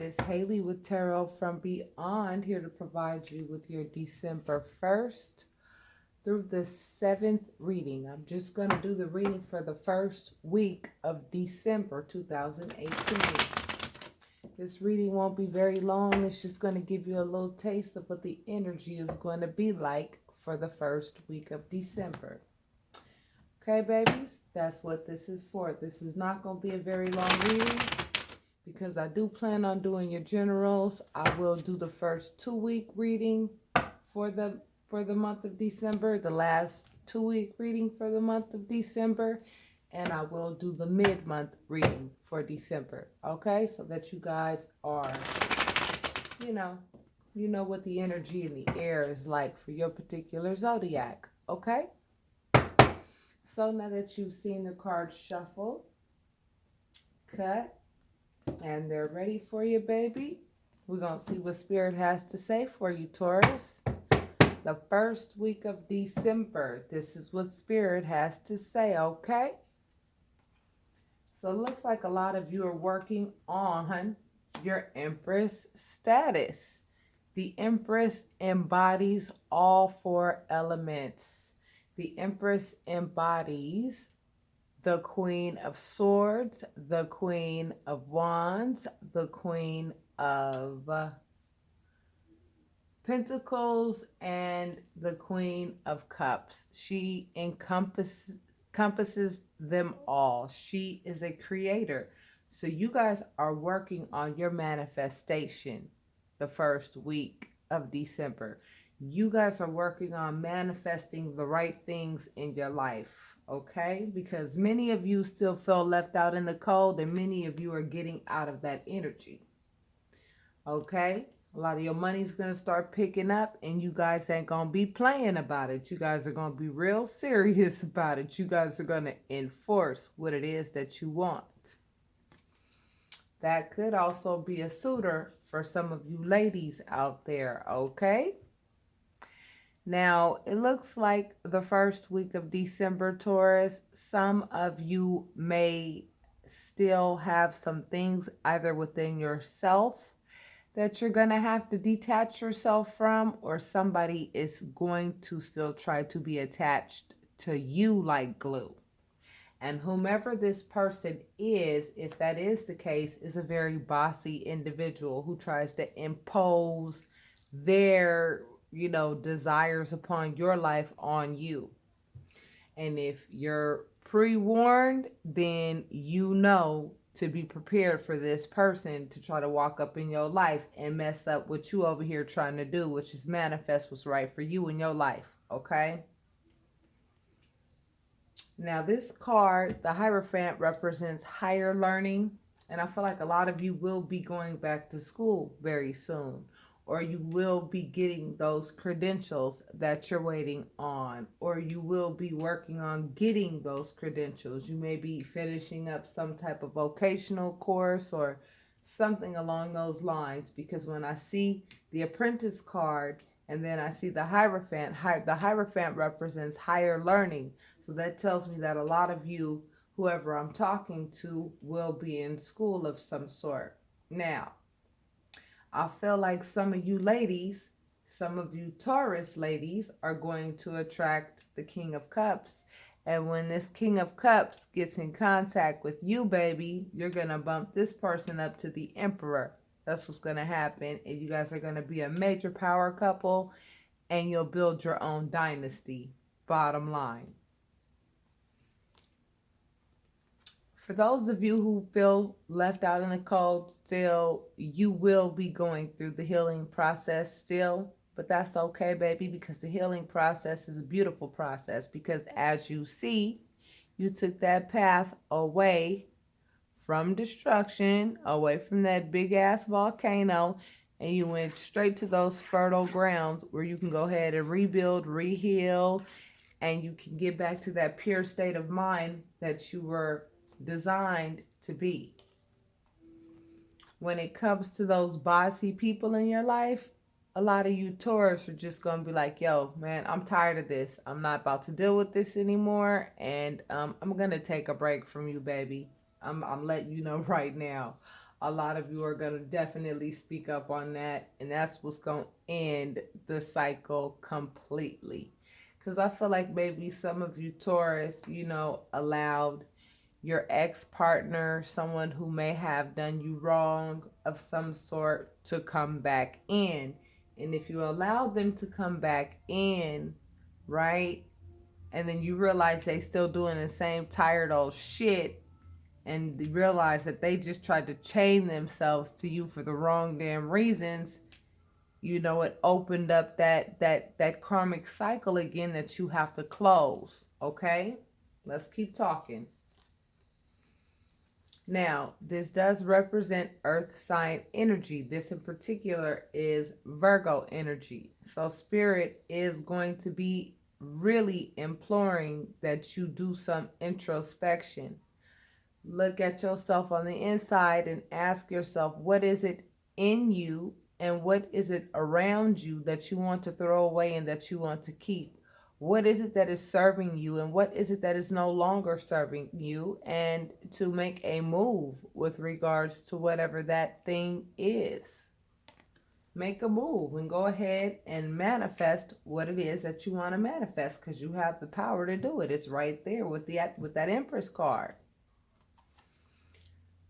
It's Haley with Tarot from Beyond, here to provide you with your December 1st through the 7th reading. I'm just going to do the reading for the first week of December 2018. This reading won't be very long. It's just going to give you a little taste of what the energy is going to be like for the first week of December. Okay, babies, that's what this is for. This is not going to be a very long reading because I do plan on doing your generals. I will do the first 2-week reading for the month of December, the last 2-week reading for the month of December, and I will do the mid-month reading for December. Okay, so that you guys are, you know what the energy in the air is like for your particular zodiac. Okay. So now that you've seen the cards shuffled, cut, and they're ready for you, baby, we're going to see what Spirit has to say for you, Taurus. The first week of December, this is what Spirit has to say, okay? So it looks like a lot of you are working on your Empress status. The Empress embodies all 4 elements. The Empress embodies the Queen of Swords, the Queen of Wands, the Queen of Pentacles, and the Queen of Cups. She encompasses them all. She is a creator. So you guys are working on your manifestation the first week of December. You guys are working on manifesting the right things in your life, okay? Because many of you still feel left out in the cold, and many of you are getting out of that energy, okay? A lot of your money's going to start picking up, and you guys ain't going to be playing about it. You guys are going to be real serious about it. You guys are going to enforce what it is that you want. That could also be a suitor for some of you ladies out there, okay? Now, it looks like the first week of December, Taurus, some of you may still have some things either within yourself that you're going to have to detach yourself from, or somebody is going to still try to be attached to you like glue. And whomever this person is, if that is the case, is a very bossy individual who tries to impose their desires upon your life on you. And if you're pre-warned, then you know to be prepared for this person to try to walk up in your life and mess up what you over here trying to do, which is manifest what's right for you in your life, okay? Now this card, the Hierophant, represents higher learning, and I feel like a lot of you will be going back to school very soon, or you will be getting those credentials that you're waiting on, or you will be working on getting those credentials. You may be finishing up some type of vocational course or something along those lines, because when I see the Apprentice card and then I see the Hierophant represents higher learning. So that tells me that a lot of you, whoever I'm talking to, will be in school of some sort. Now, I feel like some of you ladies, some of you Taurus ladies, are going to attract the King of Cups. And when this King of Cups gets in contact with you, baby, you're going to bump this person up to the Emperor. That's what's going to happen. And you guys are going to be a major power couple, and you'll build your own dynasty, bottom line. For those of you who feel left out in the cold still, you will be going through the healing process still. But that's okay, baby, because the healing process is a beautiful process. Because as you see, you took that path away from destruction, away from that big-ass volcano, and you went straight to those fertile grounds where you can go ahead and rebuild, reheal, and you can get back to that pure state of mind that you were designed to be. When it comes to those bossy people in your life, a lot of you Taurus are just going to be like, yo, man, I'm tired of this. I'm not about to deal with this anymore, and I'm going to take a break from you, baby. I'm letting you know right now. A lot of you are going to definitely speak up on that, and that's what's going to end the cycle completely. Because I feel like maybe some of you Taurus, allowed your ex-partner, someone who may have done you wrong of some sort, to come back in. And if you allow them to come back in, right, and then you realize they still doing the same tired old shit, and realize that they just tried to chain themselves to you for the wrong damn reasons, it opened up that karmic cycle again that you have to close. Okay, let's keep talking. Now, this does represent earth sign energy. This in particular is Virgo energy. So spirit is going to be really imploring that you do some introspection. Look at yourself on the inside and ask yourself, what is it in you and what is it around you that you want to throw away and that you want to keep? What is it that is serving you and what is it that is no longer serving you? And to make a move with regards to whatever that thing is. Make a move and go ahead and manifest what it is that you want to manifest, because you have the power to do it. It's right there with that Empress card.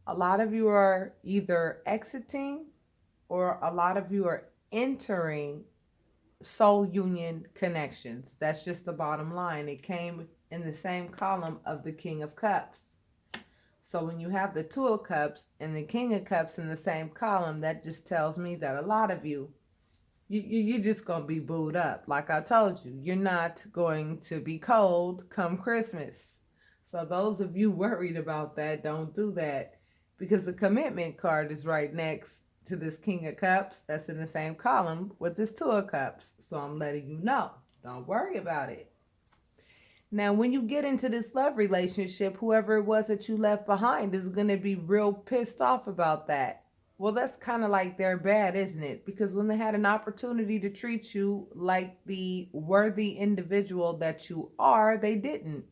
A lot of you are either exiting or a lot of you are entering soul union connections. That's just the bottom line. It came in the same column of the King of Cups. So when you have the Two of Cups and the King of Cups in the same column, that just tells me that a lot of you're just going to be booed up. Like I told you, you're not going to be cold come Christmas. So those of you worried about that, don't do that, because the commitment card is right next to this King of Cups that's in the same column with this Two of Cups. So I'm letting you know, don't worry about it. Now, when you get into this love relationship, whoever it was that you left behind is going to be real pissed off about that. Well, that's kind of like they're bad, isn't it? Because when they had an opportunity to treat you like the worthy individual that you are, they didn't.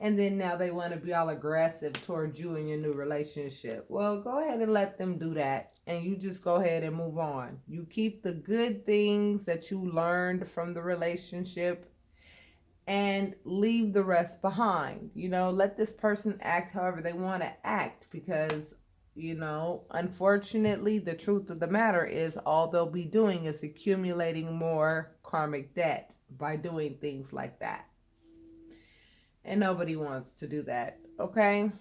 And then now they want to be all aggressive towards you in your new relationship. Well, go ahead and let them do that. And you just go ahead and move on. You keep the good things that you learned from the relationship and leave the rest behind. Let this person act however they want to act, because, unfortunately, the truth of the matter is all they'll be doing is accumulating more karmic debt by doing things like that. And nobody wants to do that, okay?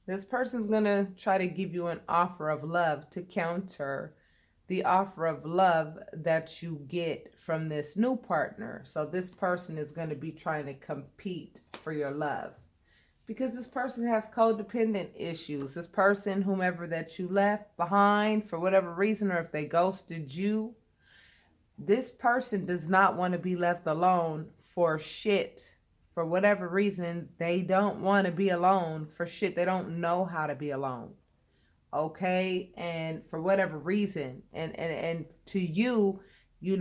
This person's going to try to give you an offer of love to counter the offer of love that you get from this new partner. So this person is going to be trying to compete for your love, because this person has codependent issues. This person, whomever that you left behind for whatever reason, or if they ghosted you, this person does not want to be left alone for shit. For whatever reason, they don't want to be alone for shit. They don't know how to be alone. Okay? And for whatever reason, and to you,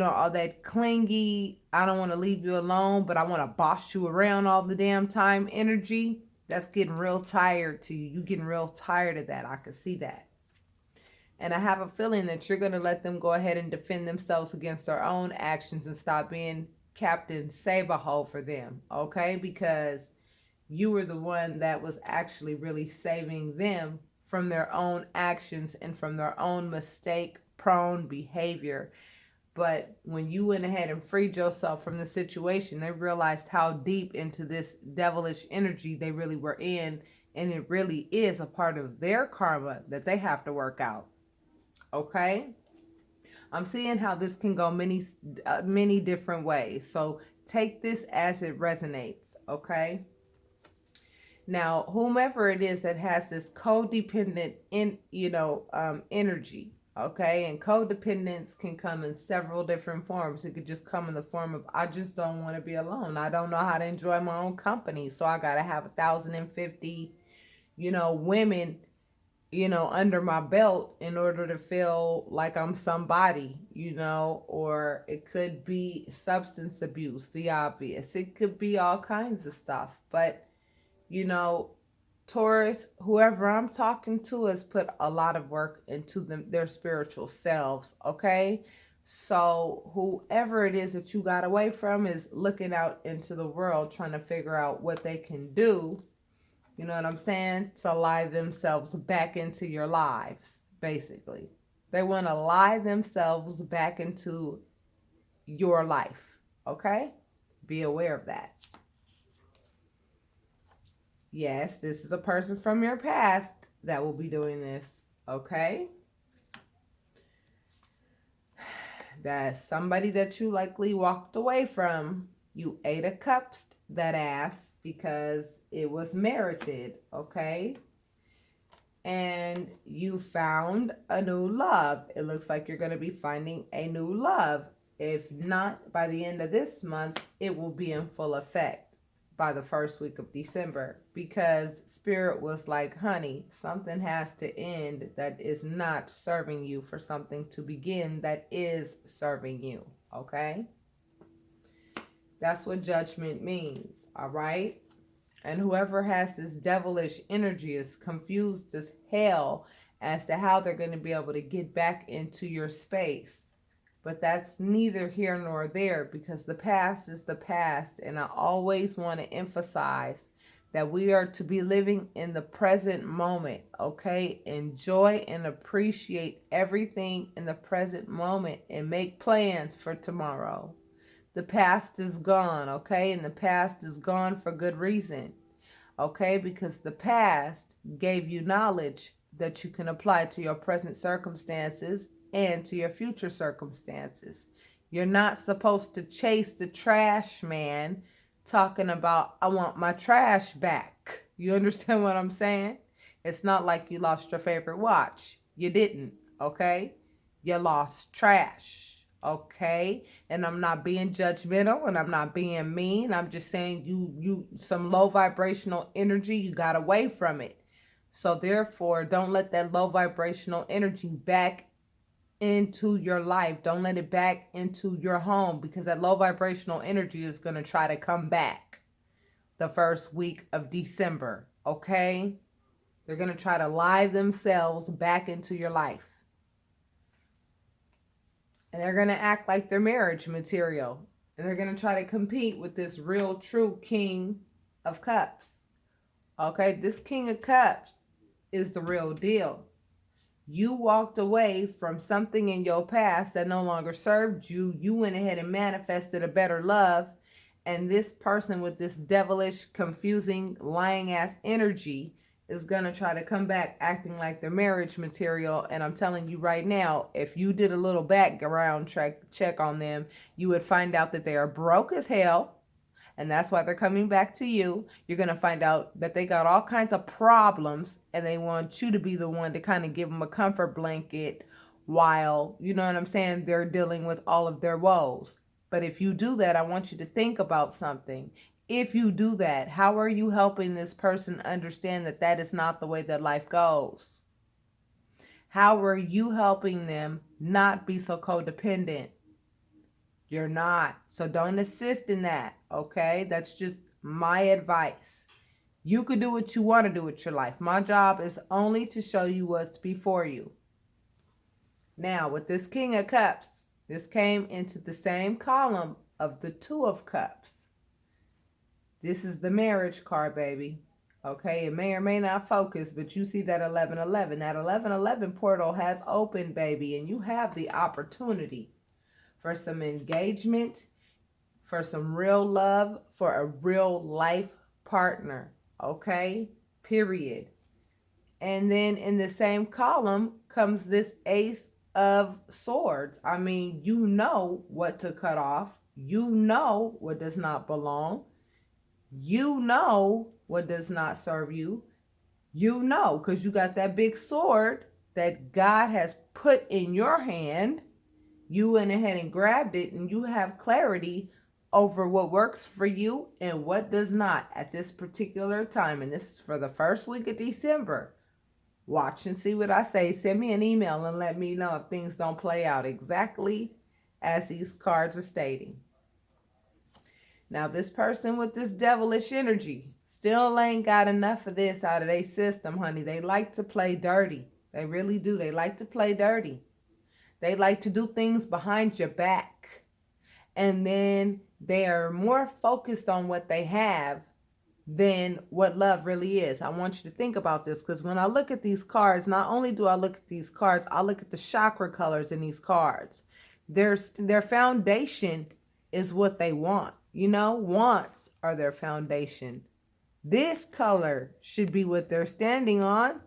all that clingy, I don't want to leave you alone, but I want to boss you around all the damn time energy, that's getting real tired to you. You getting real tired of that. I can see that. And I have a feeling that you're going to let them go ahead and defend themselves against their own actions and stop being Captain Save-A-Hole for them, okay? Because you were the one that was actually really saving them from their own actions and from their own mistake-prone behavior. But when you went ahead and freed yourself from the situation, they realized how deep into this devilish energy they really were in, and it really is a part of their karma that they have to work out, okay? I'm seeing how this can go many different ways. So take this as it resonates, okay? Now, whomever it is that has this codependent energy, okay? And codependence can come in several different forms. It could just come in the form of, I just don't want to be alone. I don't know how to enjoy my own company. So I got to have 1,050, women under my belt in order to feel like I'm somebody, or it could be substance abuse, the obvious. It could be all kinds of stuff. But, Taurus, whoever I'm talking to has put a lot of work into their spiritual selves, okay? So whoever it is that you got away from is looking out into the world trying to figure out what they can do, you know what I'm saying, to lie themselves back into your lives, basically. They want to lie themselves back into your life, okay? Be aware of that. Yes, this is a person from your past that will be doing this, okay? That's somebody that you likely walked away from. You ate a cups that ass because it was merited, okay? And you found a new love. It looks like you're going to be finding a new love. If not, by the end of this month, it will be in full effect by the first week of December, because Spirit was like, honey, something has to end that is not serving you for something to begin that is serving you, okay? That's what judgment means, all right? And whoever has this devilish energy is confused as hell as to how they're going to be able to get back into your space. But that's neither here nor there, because the past is the past. And I always want to emphasize that we are to be living in the present moment, okay? Enjoy and appreciate everything in the present moment and make plans for tomorrow. The past is gone, okay? And the past is gone for good reason, okay? Because the past gave you knowledge that you can apply to your present circumstances and to your future circumstances. You're not supposed to chase the trash man talking about, I want my trash back. You understand what I'm saying? It's not like you lost your favorite watch. You didn't, okay? You lost trash, okay? And I'm not being judgmental and I'm not being mean. I'm just saying you some low vibrational energy, you got away from it. So therefore, don't let that low vibrational energy back into your life. Don't let it back into your home, because that low vibrational energy is going to try to come back the first week of December, okay? They're going to try to lie themselves back into your life. And they're going to act like they're marriage material. And they're going to try to compete with this real, true King of Cups. Okay, this King of Cups is the real deal. You walked away from something in your past that no longer served you. You went ahead and manifested a better love. And this person with this devilish, confusing, lying ass energy is going to try to come back acting like they're marriage material. And I'm telling you right now, if you did a little background check on them, you would find out that they are broke as hell. And that's why they're coming back to you. You're going to find out that they got all kinds of problems and they want you to be the one to kind of give them a comfort blanket while, you know what I'm saying, they're dealing with all of their woes. But if you do that, I want you to think about something. If you do that, how are you helping this person understand that that is not the way that life goes? How are you helping them not be so codependent? You're not. So don't assist in that, okay? That's just my advice. You could do what you want to do with your life. My job is only to show you what's before you. Now, with this King of Cups, this came into the same column of the Two of Cups. This is the marriage card, baby. Okay, it may or may not focus, but you see that 1111. That 1111 portal has opened, baby, and you have the opportunity for some engagement, for some real love, for a real life partner, okay? Period. And then in the same column comes this Ace of Swords. I mean, you know what to cut off. You know what does not belong. You know what does not serve you. You know, because you got that big sword that God has put in your hand. You went ahead and grabbed it, and you have clarity over what works for you and what does not at this particular time. And this is for the first week of December. Watch and see what I say. Send me an email and let me know if things don't play out exactly as these cards are stating. Now, this person with this devilish energy, Still ain't got enough of this out of their system, honey. They like to play dirty. They really do. They like to play dirty. They like to do things behind your back. And then they are more focused on what they have than what love really is. I want you to think about this, because when I look at these cards, not only do I look at these cards, I look at the chakra colors in these cards. Their foundation is what they want. You know, wants are their foundation. This color should be what they're standing on.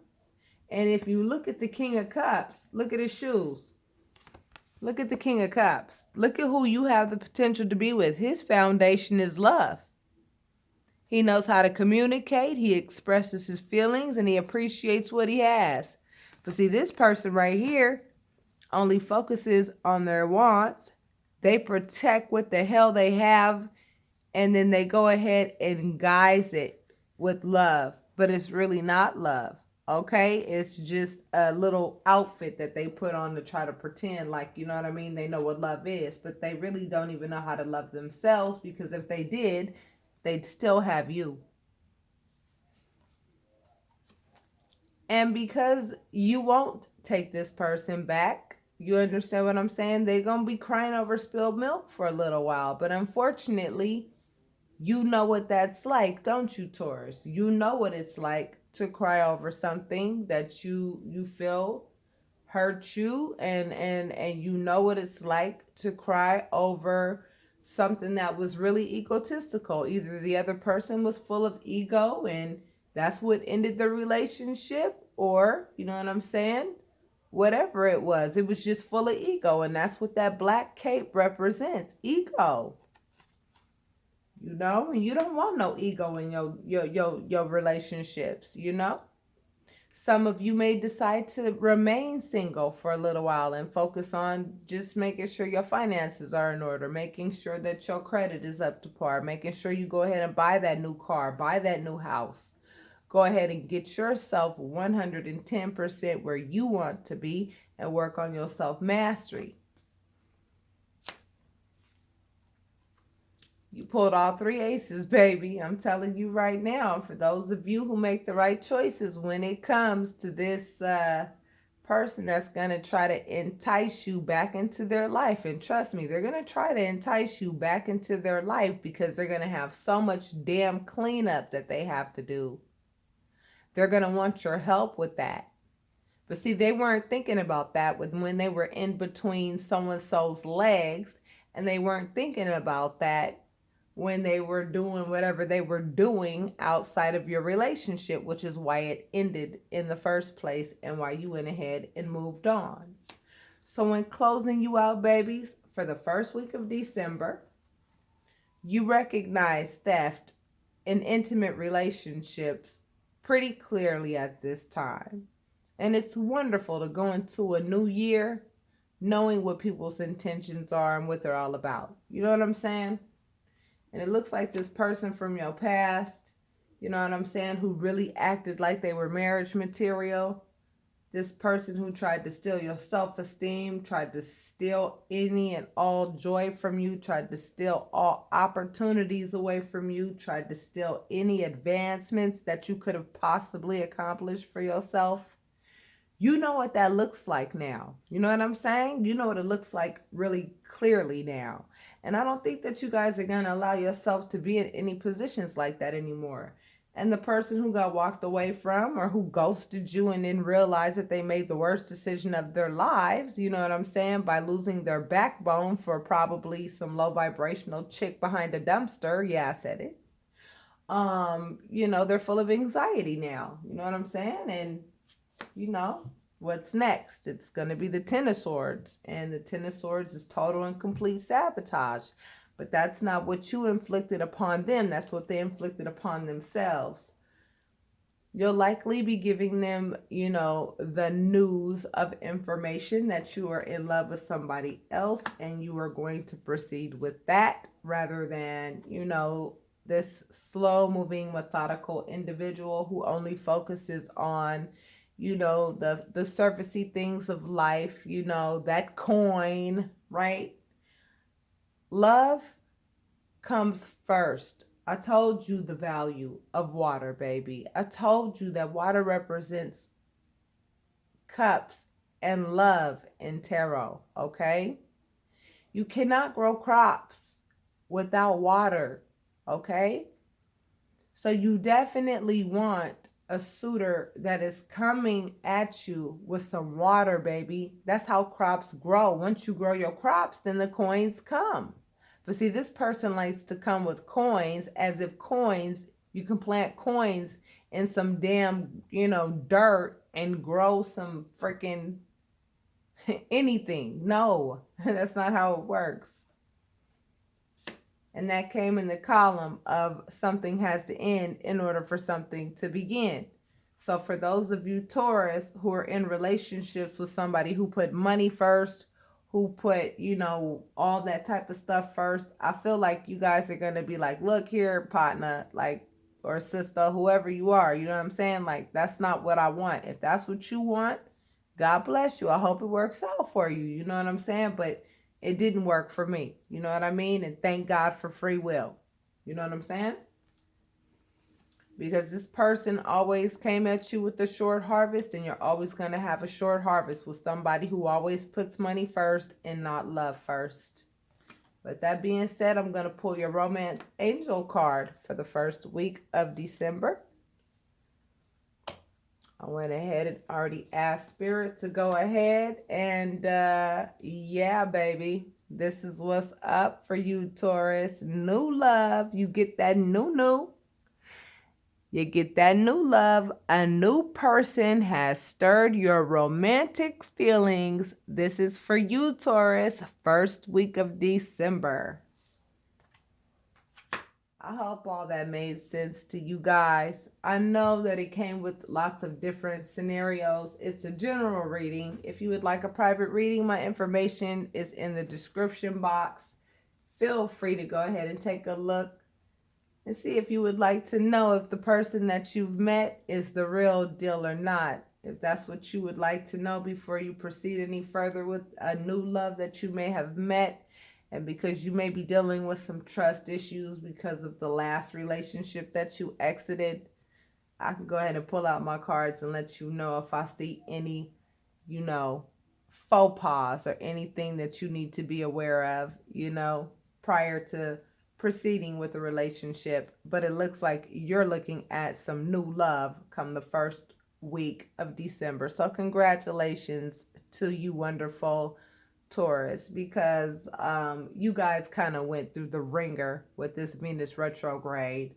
And if you look at the King of Cups, look at his shoes. Look at the King of Cups. Look at who you have the potential to be with. His foundation is love. He knows how to communicate. He expresses his feelings and he appreciates what he has. But see, this person right here only focuses on their wants. They protect what the hell they have, and then they go ahead and guise it with love. But it's really not love. Okay, it's just a little outfit that they put on to try to pretend like, you know what I mean, they know what love is, but they really don't even know how to love themselves, because if they did, they'd still have you. And because you won't take this person back, you understand what I'm saying? They're going to be crying over spilled milk for a little while, but unfortunately, you know what that's like, don't you, Taurus? You know what it's like to cry over something that you feel hurt you, and you know what it's like to cry over something that was really egotistical. Either the other person was full of ego and that's what ended the relationship, or, you know what I'm saying, whatever it was just full of ego, and that's what that black cape represents, ego. You know, and you don't want no ego in your relationships, you know. Some of you may decide to remain single for a little while and focus on just making sure your finances are in order, making sure that your credit is up to par, making sure you go ahead and buy that new car, buy that new house. Go ahead and get yourself 110% where you want to be and work on your self-mastery. You pulled all three aces, baby. I'm telling you right now, for those of you who make the right choices when it comes to this person that's going to try to entice you back into their life. And trust me, they're going to try to entice you back into their life because they're going to have so much damn cleanup that they have to do. They're going to want your help with that. But see, they weren't thinking about that when they were in between so-and-so's legs, and they weren't thinking about that when they were doing whatever they were doing outside of your relationship, which is why it ended in the first place and why you went ahead and moved on. So in closing you out, babies, for the first week of December, you recognize theft in intimate relationships pretty clearly at this time. And it's wonderful to go into a new year knowing what people's intentions are and what they're all about. You know what I'm saying? And it looks like this person from your past, you know what I'm saying, who really acted like they were marriage material. This person who tried to steal your self-esteem, tried to steal any and all joy from you, tried to steal all opportunities away from you, tried to steal any advancements that you could have possibly accomplished for yourself. You know what that looks like now. You know what I'm saying? You know what it looks like really clearly now. And I don't think that you guys are going to allow yourself to be in any positions like that anymore. And the person who got walked away from, or who ghosted you and then realized that they made the worst decision of their lives, you know what I'm saying, by losing their backbone for probably some low vibrational chick behind a dumpster. Yeah, I said it. You know, they're full of anxiety now. You know what I'm saying? And you know, what's next? It's going to be the Ten of Swords. And the Ten of Swords is total and complete sabotage. But that's not what you inflicted upon them. That's what they inflicted upon themselves. You'll likely be giving them, you know, the news of information that you are in love with somebody else. And you are going to proceed with that rather than, you know, this slow-moving, methodical individual who only focuses on, you know, the surfacey things of life, you know, that coin, right? Love comes first I told you the value of water, baby. I told you that water represents cups and love in tarot, okay? You cannot grow crops without water, okay? So you definitely want a suitor that is coming at you with some water, baby. That's how crops grow. Once you grow your crops, then the coins come. But see, this person likes to come with coins as if coins, you can plant coins in some damn, dirt and grow some freaking anything. No, that's not how it works. And that came in the column of something has to end in order for something to begin. So for those of you Taurus who are in relationships with somebody who put money first, who put, all that type of stuff first, I feel like you guys are going to be like, look here, partner, like, or sister, whoever you are, you know what I'm saying? Like, that's not what I want. If that's what you want, God bless you. I hope it works out for you. You know what I'm saying? But it didn't work for me. You know what I mean? And thank God for free will. You know what I'm saying? Because this person always came at you with a short harvest, and you're always going to have a short harvest with somebody who always puts money first and not love first. With that being said, I'm going to pull your romance angel card for the first week of December. I went ahead and already asked Spirit to go ahead and yeah, baby, this is what's up for you, Taurus. New love. You get that new. You get that new love. A new person has stirred your romantic feelings. This is for you, Taurus. First week of December. I hope all that made sense to you guys. I know that it came with lots of different scenarios. It's a general reading. If you would like a private reading, my information is in the description box. Feel free to go ahead and take a look and see if you would like to know if the person that you've met is the real deal or not. If that's what you would like to know before you proceed any further with a new love that you may have met. And because you may be dealing with some trust issues because of the last relationship that you exited, I can go ahead and pull out my cards and let you know if I see any, faux pas or anything that you need to be aware of, prior to proceeding with the relationship. But it looks like you're looking at some new love come the first week of December. So congratulations to you, wonderful Taurus, because you guys kind of went through the ringer with this Venus retrograde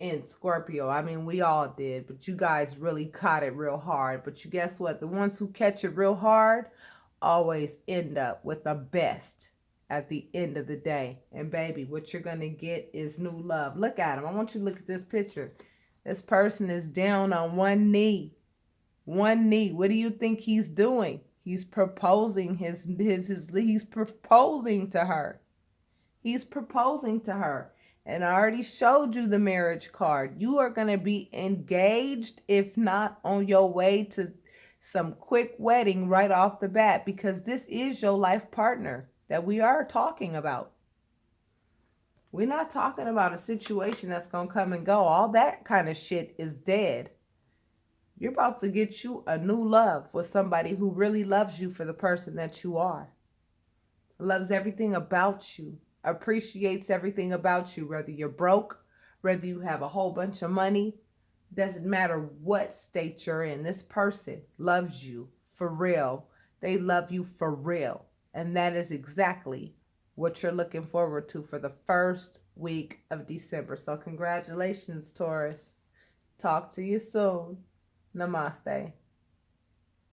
in Scorpio. I mean, we all did, but you guys really caught it real hard. But you guess what? The ones who catch it real hard always end up with the best at the end of the day. And baby, what you're going to get is new love. Look at him. I want you to look at this picture. This person is down on one knee. One knee. What do you think he's doing? He's proposing he's proposing to her. He's proposing to her. And I already showed you the marriage card. You are going to be engaged, if not on your way to some quick wedding right off the bat, because this is your life partner that we are talking about. We're not talking about a situation that's going to come and go. All that kind of shit is dead. You're about to get you a new love with somebody who really loves you for the person that you are. Loves everything about you. Appreciates everything about you. Whether you're broke, whether you have a whole bunch of money. Doesn't matter what state you're in. This person loves you for real. They love you for real. And that is exactly what you're looking forward to for the first week of December. So congratulations, Taurus. Talk to you soon. Namaste.